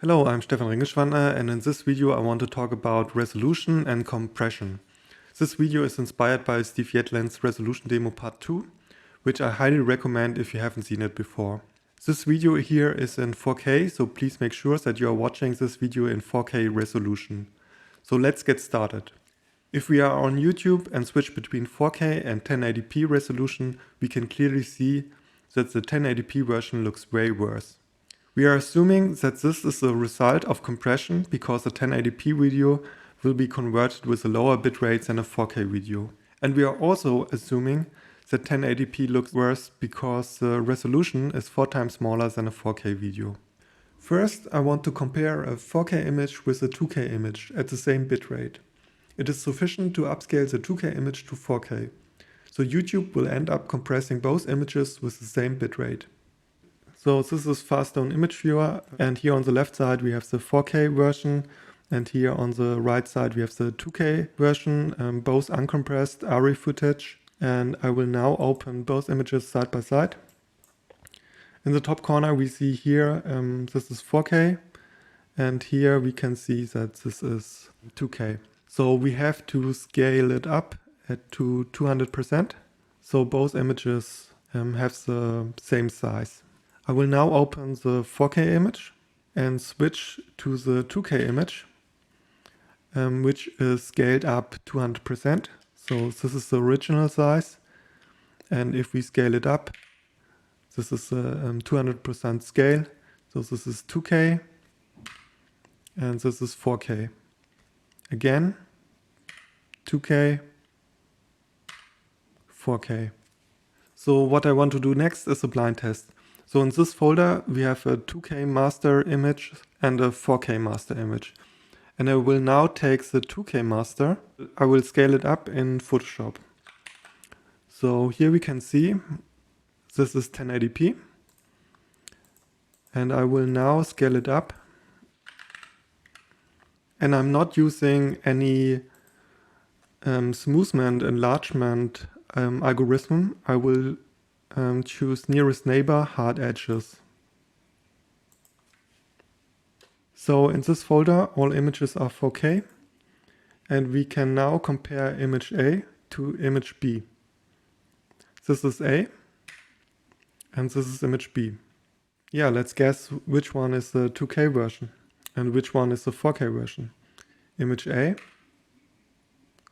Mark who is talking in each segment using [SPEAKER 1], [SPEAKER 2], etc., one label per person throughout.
[SPEAKER 1] Hello, I'm Stefan Ringeschwander, and in this video I want to talk about resolution and compression. This video is inspired by Steve Yedlins' resolution demo part 2, which I highly recommend if you haven't seen it before. This video here is in 4K, so please make sure that you are watching this video in 4K resolution. So let's get started. If we are on YouTube and switch between 4K and 1080p resolution, we can clearly see that the 1080p version looks way worse. We are assuming that this is a result of compression because a 1080p video will be converted with a lower bitrate than a 4K video. And we are also assuming that 1080p looks worse because the resolution is 4 times smaller than a 4K video. First, I want to compare a 4K image with a 2K image at the same bitrate. It is sufficient to upscale the 2K image to 4K. So YouTube will end up compressing both images with the same bitrate. So this is Faststone Image Viewer, and here on the left side we have the 4K version, and here on the right side we have the 2K version, both uncompressed ARRI footage. And I will now open both images side by side. In the top corner we see here, this is 4K, and here we can see that this is 2K. So we have to scale it up to 200%, so both images have the same size. I will now open the 4K image and switch to the 2K image, which is scaled up 200%. So this is the original size, and if we scale it up, this is a 200% scale. So this is 2K and this is 4K. Again, 2K, 4K. So what I want to do next is a blind test. So in this folder we have a 2K master image and a 4K master image. And I will now take the 2K master, I will scale it up in Photoshop. So here we can see this is 1080p. And I will now scale it up. And I'm not using any smoothment enlargement algorithm. I will choose nearest neighbor hard edges. So in this folder all images are 4K, and we can now compare image A to image B. This is A and this is image B. Yeah, let's guess which one is the 2K version and which one is the 4K version. Image A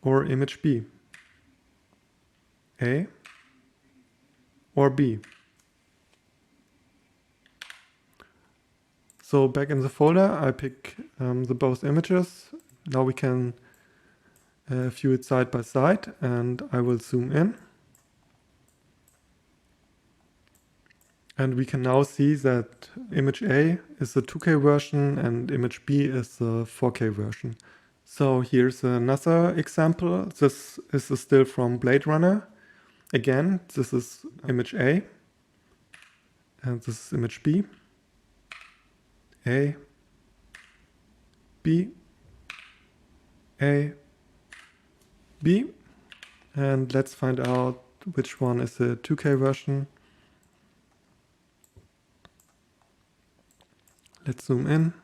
[SPEAKER 1] or image B? A or B? So back in the folder I pick the both images. Now we can view it side by side, and I will zoom in. And we can now see that image A is the 2K version and image B is the 4K version. So here's another example. This is a still from Blade Runner. Again, this is image A and this is image B. A, B, A, B. And let's find out which one is the 2K version. Let's zoom in.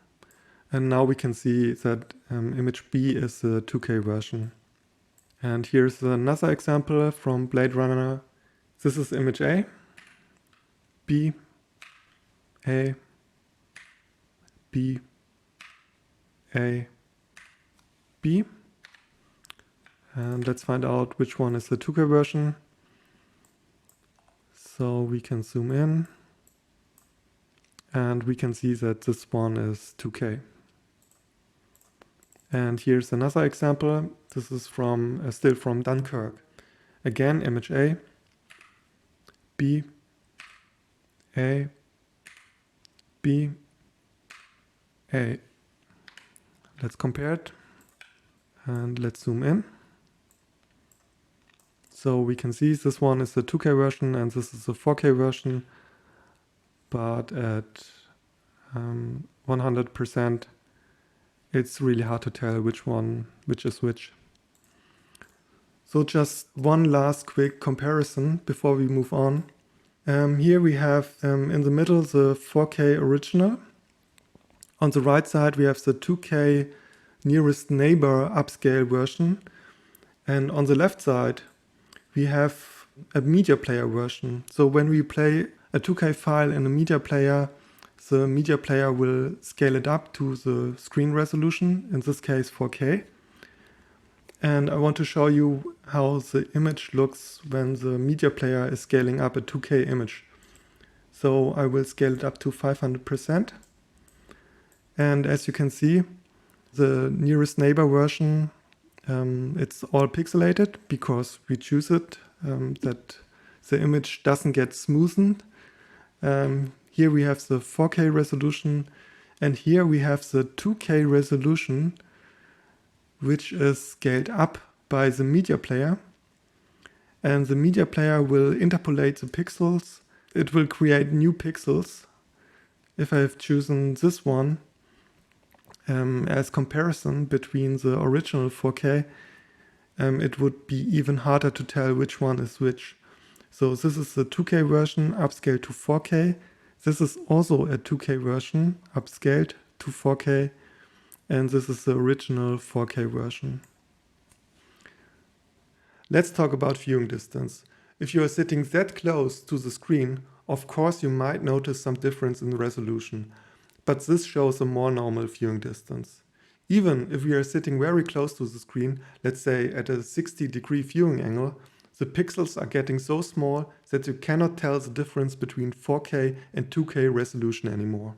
[SPEAKER 1] And now we can see that image B is the 2K version. And here's another example from Blade Runner. This is image A, B, A, B, A, B. And let's find out which one is the 2K version. So we can zoom in and we can see that this one is 2K. And here's another example. This is from still from Dunkirk. Again, image A, B, A, B, A. Let's compare it and let's zoom in. So we can see this one is the 2K version and this is the 4K version, but at 100% it's really hard to tell which is which. So just one last quick comparison before we move on. Here we have in the middle the 4K original On the right side we have the 2K nearest neighbor upscale version, and on the left side we have a media player version. So when we play a 2K file in a media player, the media player will scale it up to the screen resolution, in this case 4K. And I want to show you how the image looks when the media player is scaling up a 2K image. So I will scale it up to 500%. And as you can see, the nearest neighbor version, it's all pixelated because we choose it, that the image doesn't get smoothened. Here we have the 4K resolution, and here we have the 2K resolution, which is scaled up by the media player. And the media player will interpolate the pixels. It will create new pixels. If I have chosen this one as comparison between the original 4K, it would be even harder to tell which one is which. So this is the 2K version upscaled to 4K. This is also a 2K version upscaled to 4K. And this is the original 4K version. Let's talk about viewing distance. If you are sitting that close to the screen, of course you might notice some difference in the resolution, but this shows a more normal viewing distance. Even if we are sitting very close to the screen, let's say at a 60-degree viewing angle, the pixels are getting so small that you cannot tell the difference between 4K and 2K resolution anymore.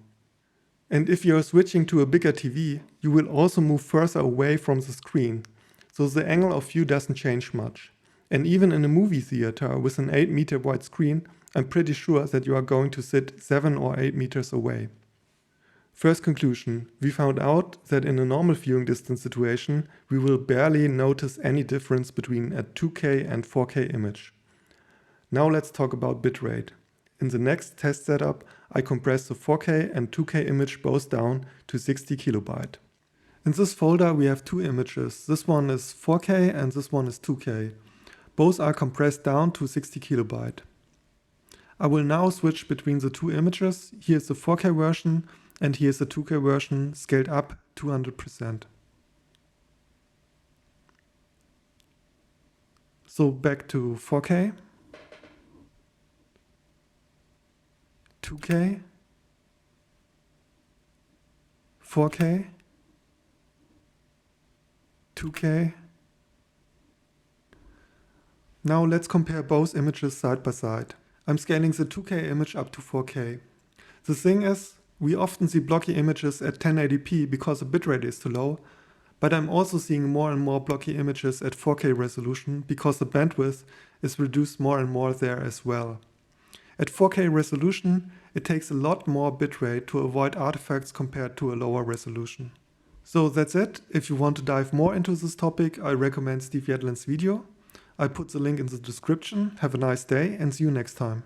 [SPEAKER 1] And if you are switching to a bigger TV, you will also move further away from the screen, so the angle of view doesn't change much. And even in a movie theater with an 8-meter wide screen, I'm pretty sure that you are going to sit 7 or 8 meters away. First conclusion, we found out that in a normal viewing distance situation, we will barely notice any difference between a 2K and 4K image. Now let's talk about bitrate. In the next test setup, I compress the 4K and 2K image both down to 60 kilobyte. In this folder we have two images. This one is 4K and this one is 2K. Both are compressed down to 60 kilobyte. I will now switch between the two images. Here's the 4K version and here's the 2K version scaled up 200%. So back to 4K, 2K, 4K, 2K. Now let's compare both images side by side. I'm scaling the 2K image up to 4K. The thing is, we often see blocky images at 1080p because the bitrate is too low, but I'm also seeing more and more blocky images at 4K resolution because the bandwidth is reduced more and more there as well. At 4K resolution, it takes a lot more bitrate to avoid artifacts compared to a lower resolution. So that's it. If you want to dive more into this topic, I recommend Steve Yedlins' video. I put the link in the description. Have a nice day and see you next time.